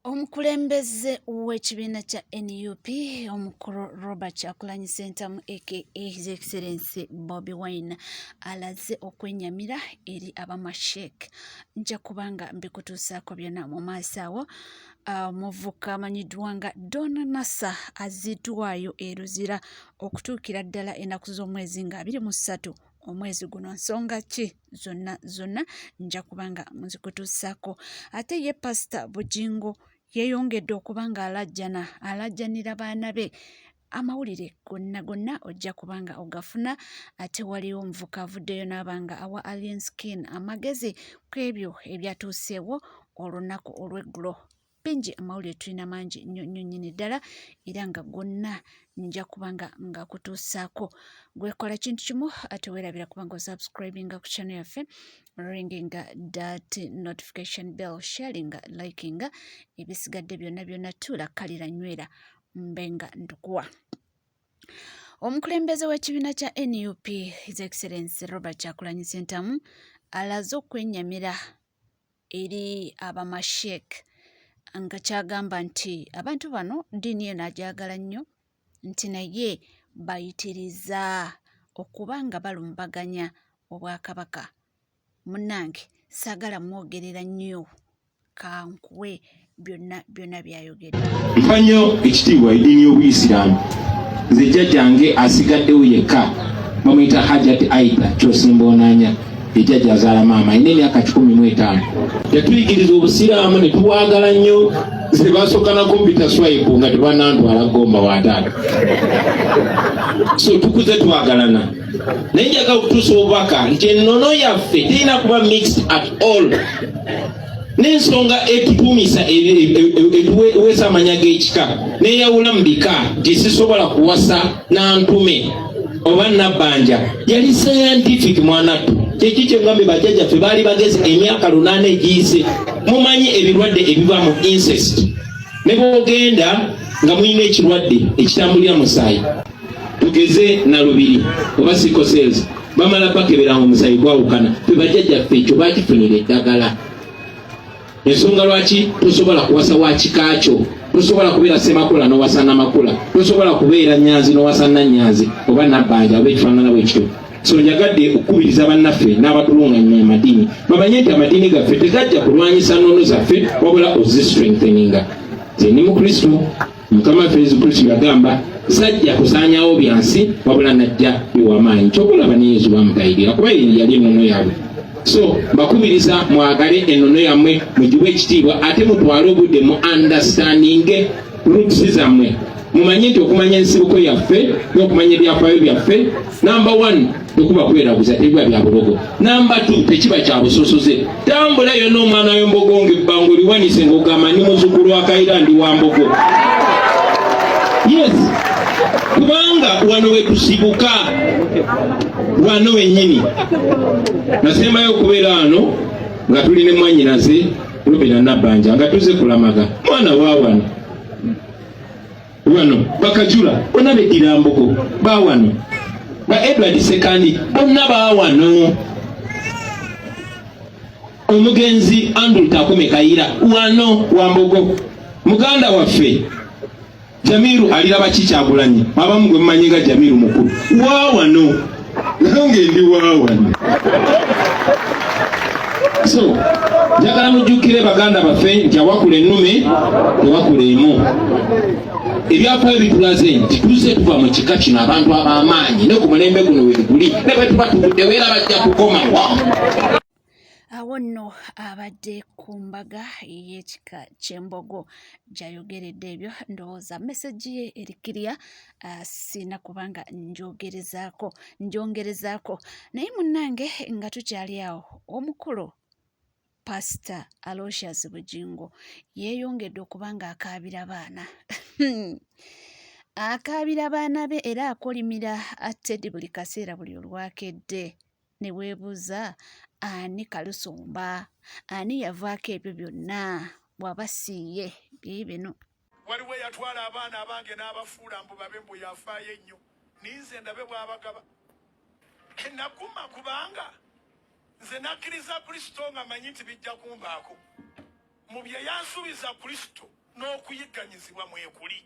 Omukulembeze w'ekibiina kya NUP omukulu Robert Kyagulanyi Ssentamu aka His Excellency Bobi Wine alaze okwenyamira eri abamashek nja kubanga mbikutuusaako byonna mu maaso awo. Omuvubuka amanyiddwa nga Donna Nassa aziddwayo e Luzira okutuukira ddala ennaku z'omwezi nga 23 omwezi guno. Nsonga ki zonna nja kubanga muzikutuusaako. Ate ye Pastor Bujingo yeeyongedde okuba nga alajjanira baana be. Amawulire gonna ojja kubanga ogafuna. Ate waliwo omuvuka avuddeyo n'abanga awa Alien Skin amagezi ku ebyo ebyatuuseewo olunaku olw'eggulo. Bingi amawulire tulina mangi nnyo nnyini ddala era nga gonna nja kubanga nga kutuusaako. Gwekola kintu kimu ate weerabira kubanga osubscribinga ku channel yaffe, ringing that notification bell, sharing, liking, ebisigadde byonna tulakkalira nywera mbenga ntukuwa. Omukulembeze w'ekibiina kya NUP His Excellency Robert Kyagulanyi Ssentamu alaze okwenyamira eri abamashek nga kyagamba nti abantu bano ddiini eno agyagala nnyo nti naye bayitiriza okuba nga balumbaganya obwakabaka. Munnange saagala mwogerera nnyo kankuwe byonna byayogedde. Mpa nnyo ekitiibwa eddiini y'Obuyisiraamu. Nze jjajjange asigaddewo yekka bamuyita Hajjati Aida Kyosimboonanya, ejjajja azaala maama alina emyaka 15. Yatuyigiriza obusiraamu ne tubwagala nnyo. Nze basooka na kompyuta swipe nga tebanantwala gomba wa taata. So tukuze twagalana. Naye njagala okutuusa obubaka nti ennono yaffe terina kuba mixed at all. N'ensonga etutuumisa etuweesa amanya g'ekika neeyawula mu bika nti sisobola kuwasa nantume oba nabbanja yali scientific mwanattu. Kyeki kyengambe bajjajjaffe baali bagezi emyaka 8 egiyise. Mumanyi ebirwadde ebiva mu incest. Ne bw'ogenda nga mulina ekirwadde ekitambulira musaayi, tugeze nalubiri oba sickle cells, bamala bakebera omusaayi gwawukana, fe bajjajjaffe ekyo baakifunira eddagala. Ensonga lwaki tosobola kuwasa wa kikaakyo, tosobola kubeera Ssemakula n'owasa Namakula, tosobola kubeera Nyanzi n'owasa Nannyanzi oba Nabbanja oba ekifaanana bwekityo. So njagadde okukubiriza bannaffe n'abatulungamya amadiini bamanye nti amadiini gaffe tegajja kulwanyisa nnono zaffe wabula ozistrengtheninga. Nze ndi Mukristo, Mukama waffe Yesu Kristo yagamba sajja kusaanyawo byansi wabula najja biwamaanyi. Kyokulaba ne Yesu bamugayirira kuba yali ennono yaabwe. So bakubiriza mwagale ennono yammwe, mugiwe ekitiibwa, ate mutwale obudde mu understanding roots zammwe. Mumanye nti okumanya ensibuko yaffe n'okumanya ebyafaayo byaffe, number 1 tekuba kweraguza, tebiba bya bulogo. Number 2 tekiba kya busosoze. Tambula yonna omwana w'embogo ng'ebbango liwanise ng'ogamba ndi muzzukulu wa Kaira ndi wa mbogo. Yes, kubanga wano we tusibuka, wano wennyini. Nasembayo okubeera wano nga tuli ne mwannyinaze Robina Nabbanja nga tuze kulamaga mwana wa wano. Wano bakajula bonna beddira mbogo bawano, ba Edward Sekandi bonna bawano, omugenzi Andrew Takome Kaira wano wambogo, muganda waffe Jamiru aliraba Kyagulanyi abamu gwe mmanyi nga Jamiru mukulu wawano, nange ndi wawano. So njagala mujjukire baganda baffe nti awakula ennume tewakula emu. Ebyafaayo bitulaze nti tuze tuva mu kika kino abantu ab'amaanyi ne ku mulembe guno we guli ne bwe tuba tugudde weera bajja kukomawa. Awo nno abadde ku mbaga y'ekika ky'embogo gy'ayogeredde ebyo. Ndowooza meseji ye erikirya, sina kubanga njongerezaako. Naye munnange nga tukyali awo, omukulu Pastor Aloysius Bujingo yeeyongedde okuba nga akaabira baana. Akaabira baana be era akolimira Teddy buli kaseera buli olwakedde. Ne weebuuza ani kalusumba, ani yavaako ebyo byonna bw'abasiiye bino. Waliwo yatwala abaana abange n'abafuula mbu babe mbu yafaayo ennyo, ninze ndabe bw'abagaba. Nakuma kubanga nze nakkiriza Kristo nga manyi nti bijja kumbaako. mu bye yansuubiza Kristo n'okuyigganyizibwa mwekuli.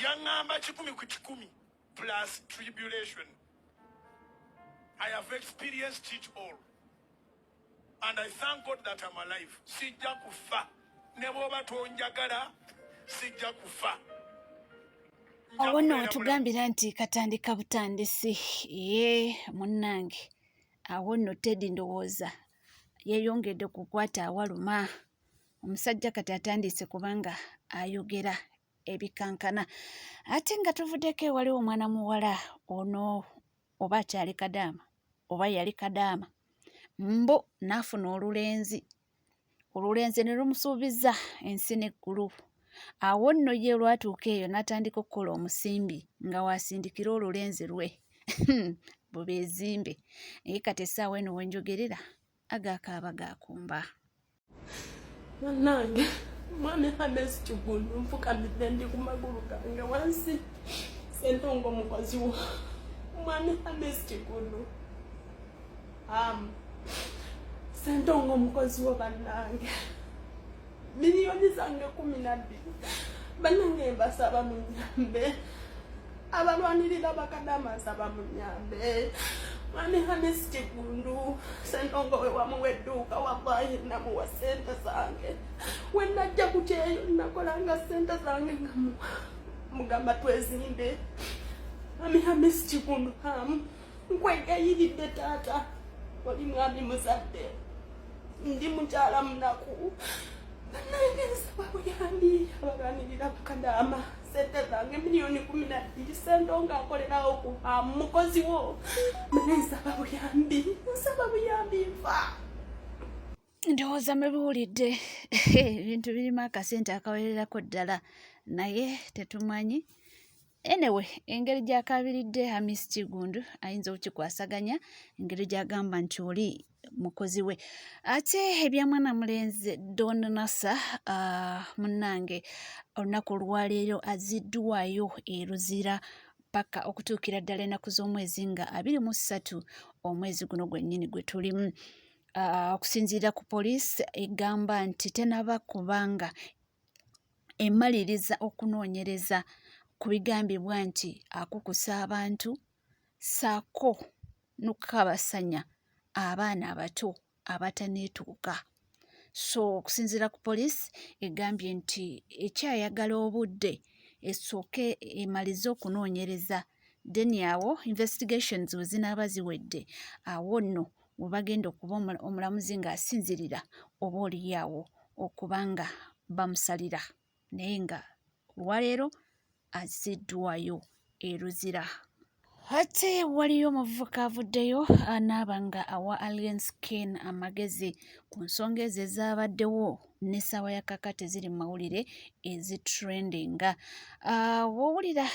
Yaŋŋamba 10 ku 10 plus tribulation. I have experienced it all. And I thank God that I'm alive. Sijja kufa. Ne bw'oba tonjagala, sijja kufa. Awo nno wetugambira nti katandika butandisi. Munnange. Awo nno Teddy ndowooza yeeyongedde kukwata awaluma. Omusajja kati atandise kubanga ayogera ebikankana. Ate nga tuvuddeko ewaliwo omwana muwala ono oba akyali kadaama oba yali kadaama. Mbo n'afuna olulenzi. Olulenzi ne lumusuubiza ensi n'eggulu. Awo nno ye lwatuuka eyo n'atandika okukola omusimbi nga waasindikira olulenzi lwe. Bubeezimbe. Naye kati essaawa eno we njogerera agaakaaba gaakumba. Nange mwami Hamesi Kigulu nfukamidde ndi ku magulu gange wansi Ssentongo omukozi wo mwami Hamesi Kigulu Ssentongo omukozi wo bannange miliyoni zange 12 bannange mbasaba munyambe abalwanirira bakadama nsaba munyambe mwami Hamesi Kigulu Ssentongo we wamuwa edduuka wallahi namuwa ssente zange we najja kutyeyo nakolanga ssente zange nga mugamba twezimbe mwami Hamesi Kigulu nkwegayiridde taata oli mwami muzadde ndi mukyala munaku bannange nsaba buyambi abalwanirira bakadama ssente zange miliyoni 12 Ssentongo akolerawo ku mukozi wo nsaba buyambi nfa. Ndowooza mubiwulidde ebintu birimu akasente akawererako ddala naye tetumanyi. Anyway, engeri gy'akabiridde Hamisi Kigulu ayinza okukikwasaganya engeri gy'agamba nti oli mukozi we. Ate ebya mwana mulenzi Don Nasa munnange olunaku olwaleero aziddwayo e Luzira paka okutuukira ddala ennaku z'omwezi nga 23 omwezi guno gwennyini gwe tulimu. Okusinziira ku poliisi egamba nti tenaba kubanga emaliriza okunoonyereza ku bigambibwa nti akukusa abantu saako n'okukabasanya abaana abato abataneetuuka. So okusinziira ku poliisi egambye nti ekyayagala obudde esooke emalize okunoonyereza then awo investigations we zinaaba ziwedde awo nno we bagenda okuba omulamuzi ng'asinzirira oba oliyaawo okubanga bamusalira naye nga olwaleero aziddwayo e Luzira. Ate waliyo omuvubuka avuddeyo anaaba nga awa Alien Skin amagezi ku nsonga ezo ezaabaddewo n'essaawa ya kakati ziri mu mawulire ezitrendinga. Wowulira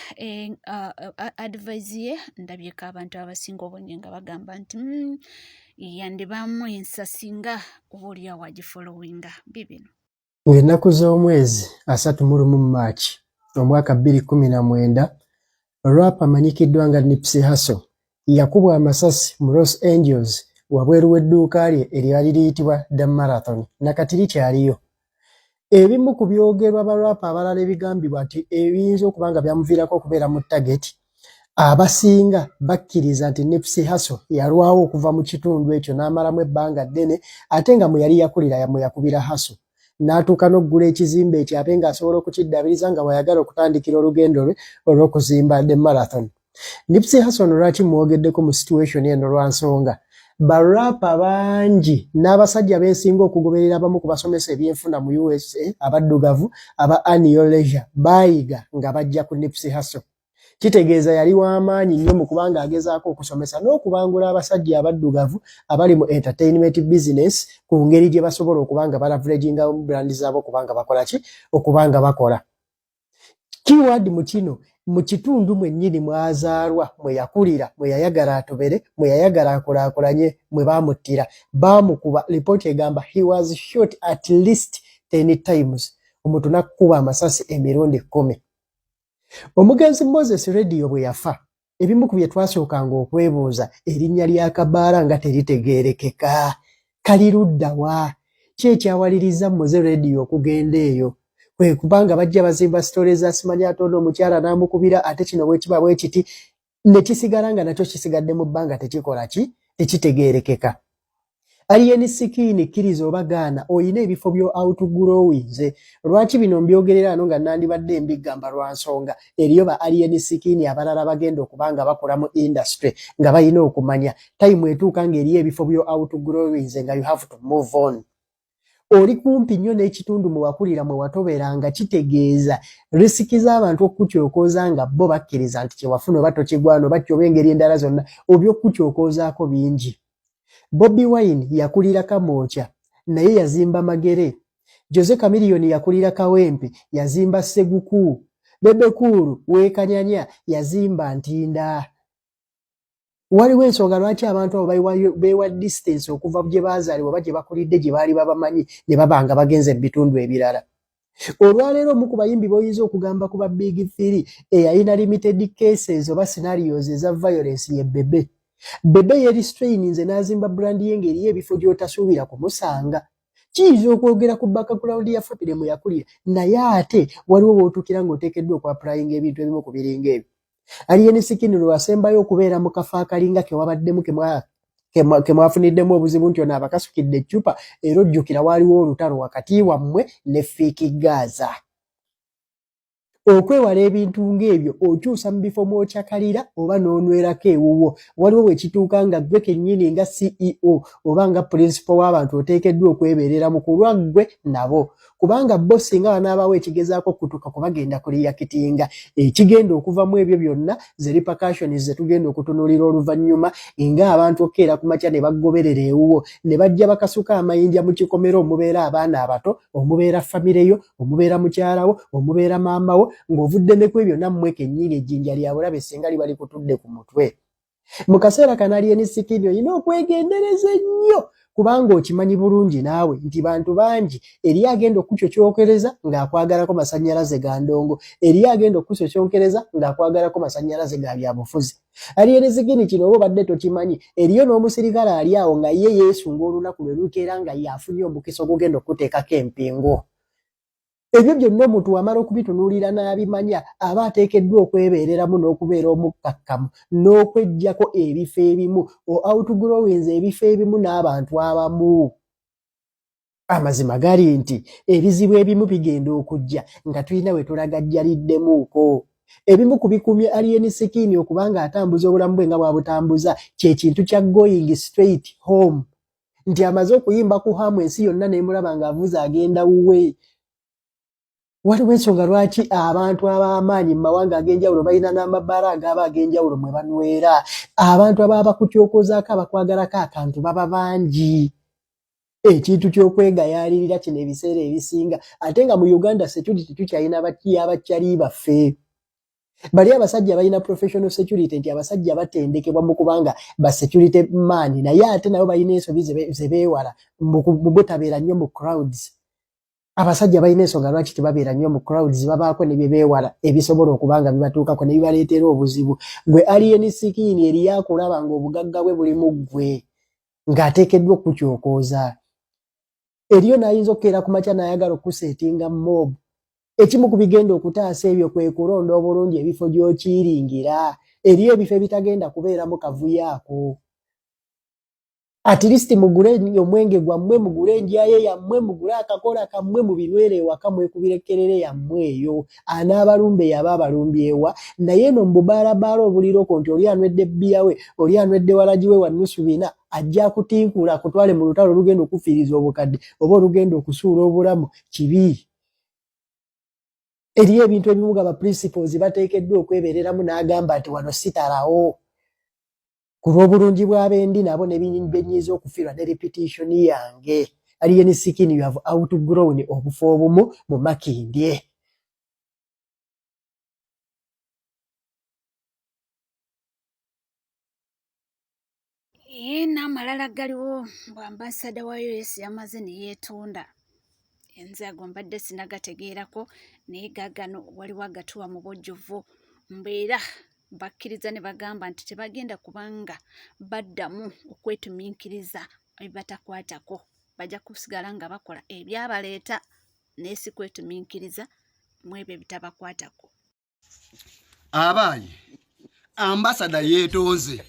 advise ye ndabyeko abantu abasinga obungi nga bagamba nti yandibamu ensasi nga oba oliawo agifolowinga bibino. Ng'ennaku z'omwezi 31 Maachi omwaka 2019 rapa amanyikiddwa nga Nipsey Hussle yakubwa amasasi mu Los Angeles wabweru w'edduuka lye eryali liyitibwa The Marathon nakati likyaliyo. Ebimu ku byogerwa abarapa abalala ebigambibwa nti ebiyinza okuba nga byamuviirako okubeera mu tageti. Abasinga bakkiriza nti Nipsey Hussle yalwawo okuva mu kitundu ekyo n'amalamu ebbanga ddene ate nga mwe yali yakulira mwe yakubira Hussle. N'atuuka n'oggula ekizimbe ekyo abe ng'asobola okukiddabiriza nga bw'ayagala okutandikira olugendo lwe olw'okuzimba The Marathon. Nipsey Hussle lwaki mwogeddeko mu situation eno lwa nsonga barapa bangi n'abasajja b'ensinga okugoberera abamu ku basomesa ebyenfuna mu USA abaddugavu aba Annual Leisure baayiga nga bajja ku Nipsey Hussle. Kitegeeza yali w'amaanyi nnyo mu kubanga agezaako okusomesa n'okubangula abasajja abaddugavu abali mu entertainment business ku ngeri gye basobola okubanga balavulaginga brand zaabo okubanga bakola ki okubanga bakola. Keyword mu kino mu kitundu mwennyini mwazaalwa mwe yakulira mwe yayagala atobere mwe yayagala akulaakulanye mwe baamuttira baamukuba lipooti egamba he was shot at least 10 times omuntu n'akkuba amasasi emirundi 10. Omugenzi Moses Radio bwe yafa ebimu ku bye twasookanga okwebuuza erinnya lya Kabaala nga teritegeerekeka kalirudda wa ki ekyawaliriza muze radio okugenda eyo kwe kubanga bajja bazimba stories za Simanya atono omukyala n'amukubira ate kino bwekiba bwekiti ne kisigala nga nakyo kisigadde mu bbanga tekikola ki tekitegeerekeka. Alien Skin kkiriza oba gaana oyina ebifo byo outgrowing. Lwaki bino mbyogerera ano nga nandibadde mbigamba lwa nsonga eriyo ba Alien Skin abalala bagenda okubanga bakola mu industry nga bayina okumanya time etuuka ng'eriyo ebifo byo outgrowing nga you have to move on. Oli kumpi nnyo n'ekitundu mwe wakulira mwe watoberanga kitegeeza risiki z'abantu okukukyokoza nga bo bakkiriza nti kyewafuna oba tokigwano batyo obengeri endala zonna obyokukukyokozaako bingi. Bobi Wine yakulira Kamwokya naye yazimba Magere. Jose Chameleon yakulira Kawempe yazimba Seguku. Bebe Cool Wekanyanya yazimba Ntinda. Waliwo ensonga lwaki abantu abo bewa distance okuva gye baazaalibwa oba gye bakulidde gye baali babamanyi ne babanga bagenze mu bitundu ebirala. Olwaleero omu ku bayimbi boyinza okugamba ku ba Big Three eyalina limited cases oba scenarios eza violence ye Bebe. Bebe yeri strain nze n'azimba brand ye ng'eriyo ebifo gy'otasuubira kumusanga. Kiyinza okwogera ku background ya family mwe yakulira naye ate waliwo w'otuukira ng'oteekeddwa okwapulayinga ebintu ebimu ku biringa ebyo. Alien Skin lwasembayo okubeera mu kafo akalinga ke wabaddemu ke mwafuniddemu obuzibu nti ono abakasukidde eccupa era ojjukira waaliwo olutalo wakati wammwe ne Fiiki Gaza. Okwewala ebintu ng'ebyo okyusa mu bifo mw'okyakalira oba n'onwerako ewuwo waliwo bwe kituuka nga ggwe kennyini nga CEO oba nga principal w'abantu oteekeddwa okwebeerera mu kulwa ggwe nabo kubanga bo singa banaabawo ekigezaako okutuuka kubagenda kuliyakitinga ekigenda okuva mu ebyo byonna ze repercussions ze tugenda okutunuulira oluvannyuma ng'abantu okkeera ku makya ne bagoberera ewuwo ne bajja bakasuka amayinja mu kikomero omubeera abaana abato omubeera famireyo omubeera mukyalawo omubeera maamawo ng'ovudde ne ku ebyo nammwe kennyini ejjinja lya bulabe singa liba likutudde ku mutwe. Mu kaseera kano Alien Skin olina okwegendereza ennyo kubanga okimanyi bulungi naawe nti bantu bangi eriyo agenda okukyokyokereza ng'akwagalako masannyalaze ga ndongo eriyo agenda okukyokyokereza ng'akwagalako masannyalaze ga byabufuzi. Alien Skin kino oba obadde tokimanyi eriyo n'omusirikale ali awo nga ye yeesunga olunaku lwe lukeera nga yafunye omukisa ogugenda okuteekako empingo. Ebyo byonna omuntu wamala okubitunuulira n'abimanya aba ateekeddwa okwebeereramu n'okubeera omukkakkamu n'okweggyako ebifo ebimu outgrowings ebifo ebimu n'abantu abamu. Amazima gali nti ebizibu ebimu bigenda okujja nga tulina we tulagajjaliddemuuko. Ebimu ku bikumye Alien Skin okubanga atambuza obulamu bwe nga bwabutambuza kye kintu kya going straight home nti amaze okuyimba ku hamu ensi yonna n'emulaba ng'avuza agenda wuwe. Waliwo ensonga lwaki abantu ab'amaanyi mu mawanga ag'enjawulo balina n'amabaala agaba ag'enjawulo mwe banywera. Abantu ababa bakutyokozaako abakwagalako akantu baba bangi. Ekintu ky'okwegayaalirira kino ebiseera ebisinga ate nga mu Uganda security tukyalina abakyali baffe. Bali abasajja balina professional security nti abasajja batendekebwa mu kubanga ba security man naye ate nabo balina ensobi ze beewala mu butabeera nnyo mu crowds. Abasajja balina ensonga lwaki tebabeera nnyo mu crowds babaako ne bye beewala ebisobola okubanga bibatuukako ne bibaleetera obuzibu. Gwe Alien Skin eriyo akulaba ng'obugagga bwe buli mu ggwe ng'ateekeddwa okukyokooza. Eriyo n'ayinza okukeera ku makya n'ayagala okuseetinga mob. Ekimu ku bigenda okutaasa ebyo kwe kulonda obulungi ebifo gy'okiringira. Eriyo ebifo ebitagenda kubeeramu kavuyo ako. At least mugule omwenge gwammwe mugule enjaye yammwe mugule akakola kammwe mubinywere ewaka mwekubirekerere yammwe eyo. Anaabalumbe yaba abalumbyewa naye no mbubaalabaala obuliroko nti oli anwedde bbiya we oli anwedde walagi we wa nnusu bina ajja akutinkula akutwale mu lutalo olugenda okufiiriza obukadde oba olugenda okusuula obulamu kibi. Eriyo ebintu ebimu nga ba principles bateekeddwa okwebeereramu n'agamba nti wano sitalawo. Ku lw'obulungi bw'abendi nabo ne benyiza okufiirwa ne repetition yange. Alien Skin you have outgrown obufo obumu mu Makindye. N'amalala galiwo bw'ambasada wa US yamaze ne yeetonda. Enze ago mbadde sinagategeerako naye gaagano waliwo agatuwa mu bojjovu mbeera bakkiriza ne bagamba nti tebagenda kubanga baddamu okwetumiikiriza ebibatakwatako bajja kusigala nga bakola ebyabaleeta n'esi kwetuminkiriza mu ebyo bitabakwatako. Abaayi, ambasada yeetonze.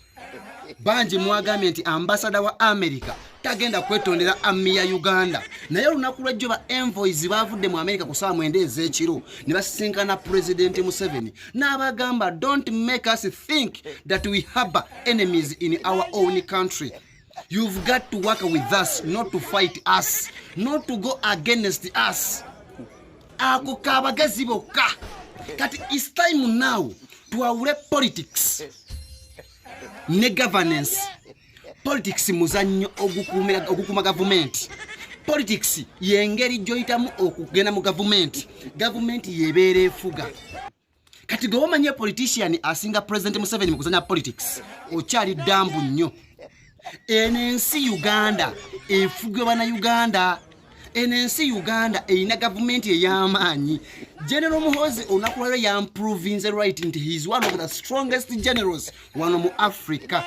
Banji mwagambye nti ambasada wa America tagenda kwetondera ammi ya Uganda. Naye olunaku lw'ejjo ba envoys baavudde mu America ku ssaawa 9 ez'ekiro ne basisinkana President Museveni n'abagamba, don't make us think that we harbour enemies in our own country. You've got to work with us, not to fight us, not to go against us. Ako kabagezi bokka. Kati it's time now tuwawule politics ne governance. Politics muzannyo ogukuma government. Politics yengeri joyitamu okugenda mu government. Government yebeera efuga. Kati gwe omanye politician asinga President Museveni mu kuzanya politics, okyali dambu nnyo. Enensi Uganda efugwe bana Uganda. Enensi Uganda eyina government ey'amaanyi. General Muhoozi onakulala yamproving the right nti he is one of the strongest generals wano mu Africa.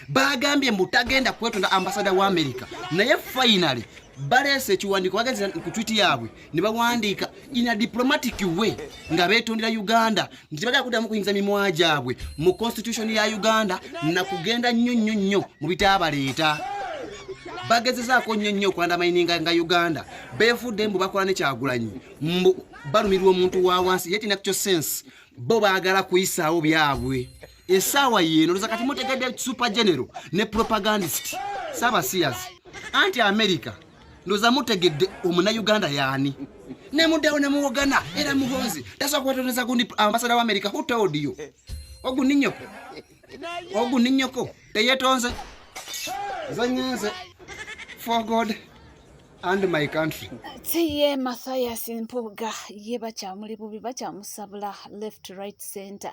Bagambye mutagenda kwetonda ambassador wa America. Naye finally balese ekiwandiiko bagazira ku tweet yaabwe ne bawandiika in a diplomatic way nga beetondera Uganda nti bagala kuddamu kuyinza mimwa gyabwe mu constitution ya Uganda na kugenda nnyo mu bitaabaleeta. Bagezezaako nnyo okwandamaininga nga Uganda beefudde mbu bakola ne Kyagulanyi balumirwa omuntu wa wansi yeti nakyo sense bo baagala kuyisaawo byabwe. Essaawa yeeno loza kati mutegedde super general ne propagandist Sabasias anti America loza mutegedde omuna Uganda yaani ne muddawo ne muwogana era Muhoozi tasobola kwetoneza gundi ambassador wa America. Who told you? Oguninyoko teyetonze zanyanze for God and my country. Tiye Mathias Mpuuga ye bakyamuli bubi bakyamusabula left right center.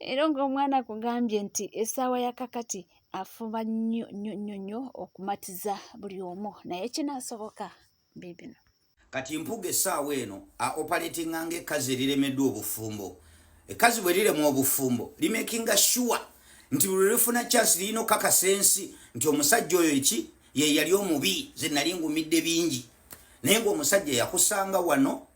Era ng'omwana kugambye nti essaawa ya kakati afuba nnyo okumatiza buli omu naye kinaasoboka bibino. Kati Mpuuga essaawa eno operatinga ng'ekkazi eriremeddwa obufumbo. Ekkazi bwe riremu obufumbo limakinga sure nti buli lifuna chance lino kakasensi nti omusajja oyo eki ye yali omubi ze nali ngumidde bingi. Naye ng'omusajja yakusanga wano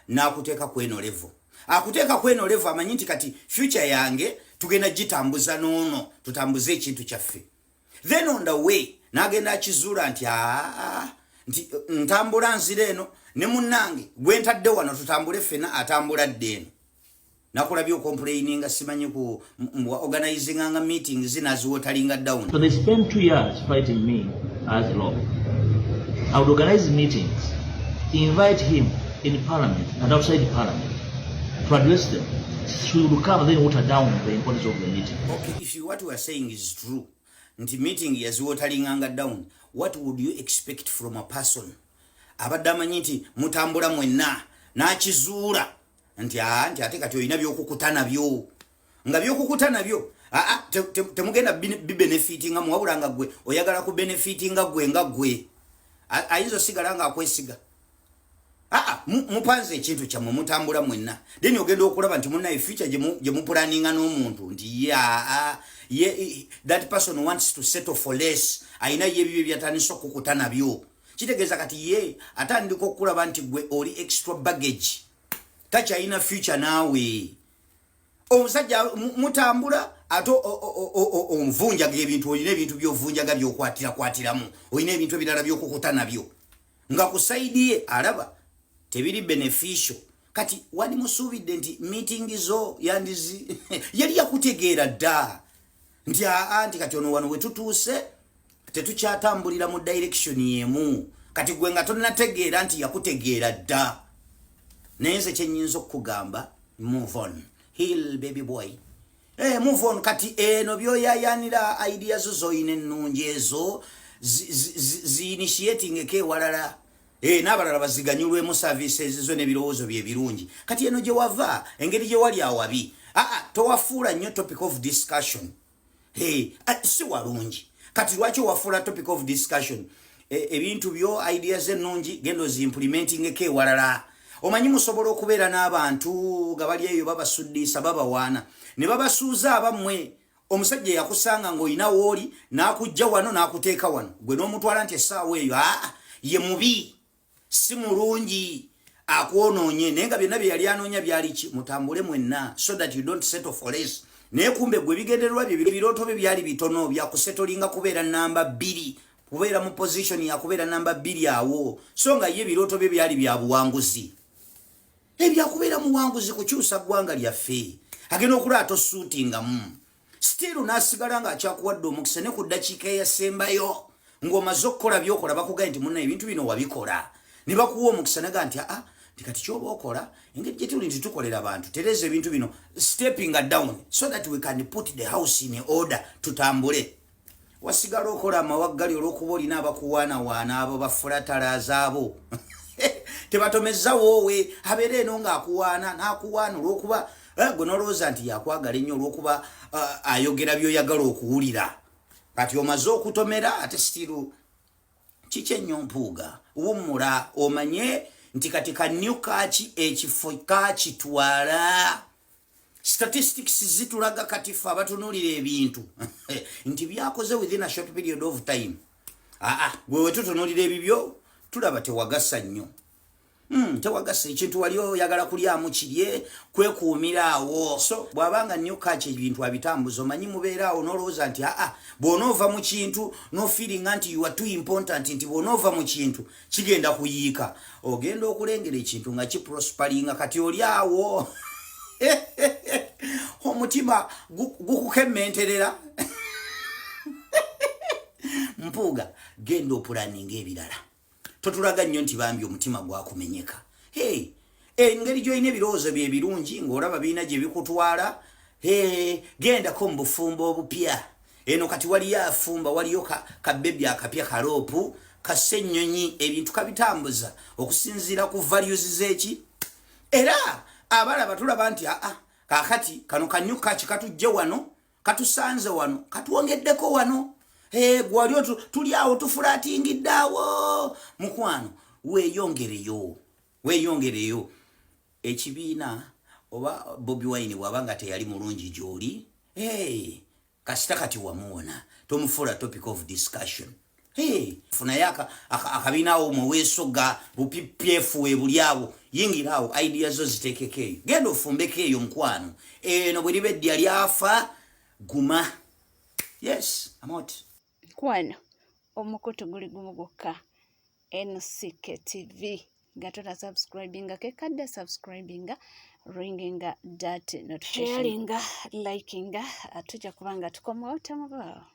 n'akuteeka kweno level. Akuteeka kweno level amanyi nti kati future yange tugenda gitambuza noono tutambuze ekintu kyaffe. Then on the way n'agenda akizuula nti nti ntambula nzira eno ne munnange gwe ntadde wano tutambule ffena atambula ddeeno. Nakulabyo complaining simanyi ku organizing anga meetings zinaziwotalinga down. So they spent 2 years fighting me as a lawyer. I would organize meetings, invite him in parliament and outside parliament to address them. So we would come and then water down the importance of the meeting. Okay, if what we are saying is true, nti meeting yaziwotalinga down, what would you expect from a person? Abadde amanyi nti mutambula mwenna n'akizuula nti ate kati olina by'okukuta nabyo nga by'okukuta nabyo temugenda bibenefitinga muwabula nga gwe oyagala ku benefitinga gwe nga gwe ayinza osigala nga akwesiga. Mupanze ekintu kyammwe mutambula mwenna then ogenda okulaba nti munnaye future gye mupulaninga n'omuntu nti that person wants to settle for less ayina ye ebyo byatandisa okukuta nabyo. Kitegeeza kati ye atandika okulaba nti gwe oli extra baggage takyalina future naawe. Omusajja mutambula ate onvunjaga ebintu olina ebintu by'ovunjaga by'okwatiramu olina ebintu ebirala by'okukuta nabyo nga kusaidie alaba tebiri beneficial. Kati wali musuubidde nti meeting zo yandizi yali yakutegeera dda nti kati ono wano we tutuuse tetukyatambulira mu direction yemu. Kati gwe nga tonnategeera nti yakutegeera dda. Naye nze kyenyinza okugamba move on. Heal baby boy. Move on. Kati eno byoyayanira ideas zoyina ennungi ezo zi-initiating ekewalala. N'abalala baziganyulwemu services zo n'ebirowoozo bye birungi. Kati eno gye wava engeri gye wali awabi. Towafuula nnyo topic of discussion. Si walungi. Kati lwaki wafuula topic of discussion? Ebintu byo ideas ennungi gendo zi-implementing ekewalala. Omanyi musobola okubeera n'abantu nga bali eyo babasuddiisa babawaana ne babasuuza abammwe omusajja yakusanga ng'olina wooli n'akujja wano n'akuteeka wano gwe n'omutwala nti essaawa eyo ye mubi si mulungi akwonoonye naye nga byonna bye yali anoonya byali ki mutambule mwenna so that you don't settle for less naye kumbe gwe bigendererwa bye birooto bye byali bitono byakusetolinga kubeera namba 2 kubeera mu position yakubeera namba 2 awo so nga ye birooto bye byali bya buwanguzi ebyakubeera muwanguzi kukyusa ggwanga lyaffe agenda okulaata osuutingamu still n'asigala ng'akyakuwadde omukisa ne ku ddakiika eyasembayo ng'omaze okukola byokola bakugambye nti munna ebintu bino wabikola ne bakuwa omukisa naga nti kati kyoba okola engeri gye tuli nti tukolera abantu tereeza ebintu bino stepping down so that we can put the house in order tutambule wasigala okola amawaggali olw'okuba olina abakuwaanawaana abo bafulatalaza abo tebatomezza woowe abeera eno ng'akuwaana n'akuwaana olw'okuba gwe nolowooza nti yakwagala ennyo olw'okuba ayogera by'oyagala okuwulira kati omaze okutomera ate stiru kiki ennyo mpuuga wummula omanye nti kati kanyuka ki ekifo kakitwala statistics zitulaga kati ffe abatunuulira ebintu nti byakoze within a short period of time gwe wetutunuulira ebibyo tulaba tewagasa nnyo tewagasa ekintu wali oyagala kulyamu kirye kwekuumira awo so bw'abanga nyuka ki ebintu abitambuza omanyi mubeera awo n'olowooza nti bw'onoova mu kintu n'ofeelinga nti you are too important nti bw'onoova mu kintu kigenda kuyiika ogenda okulengera ekintu nga kiprosparinga kati oli awo omutima gukukemmenterera mpuuga genda opulaninga ebirala totulaga nnyo nti bambi omutima gwakumenyeka engeri gy'olina ebirowoozo bye birungi ng'olaba birina gye bikutwala gendako mu bufumbo obupya eno kati waliyo afumba waliyo kabebi akapya kaloopu kassa ennyonyi ebintu kabitambuza okusinziira ku values z'eki era abalaba tulaba nti kaakati kano kanyuka ki katujje wano katusanze wano katuwongeddeko wano gwali tuli awo tufulatingidde awo mukwano weeyongereyo ekibiina oba Bobi Wine bw'abanga teyali mulungi gy'oli kasita kati wamuwona tomufuula topic of discussion funayo akabiina awo mweweesoga bupipyefu webuli awo yingira awo idea zo ziteekeko eyo genda ofumbeko eyo mukwano eno bwe liba eddya lyafa guma yes amot kwano omukutu guli gumu gwokka NCK TV nga tota subscribinga kekadde subscribinga ringinga that notification sharinga likinga tujja kubanga tukomawo tamubaawo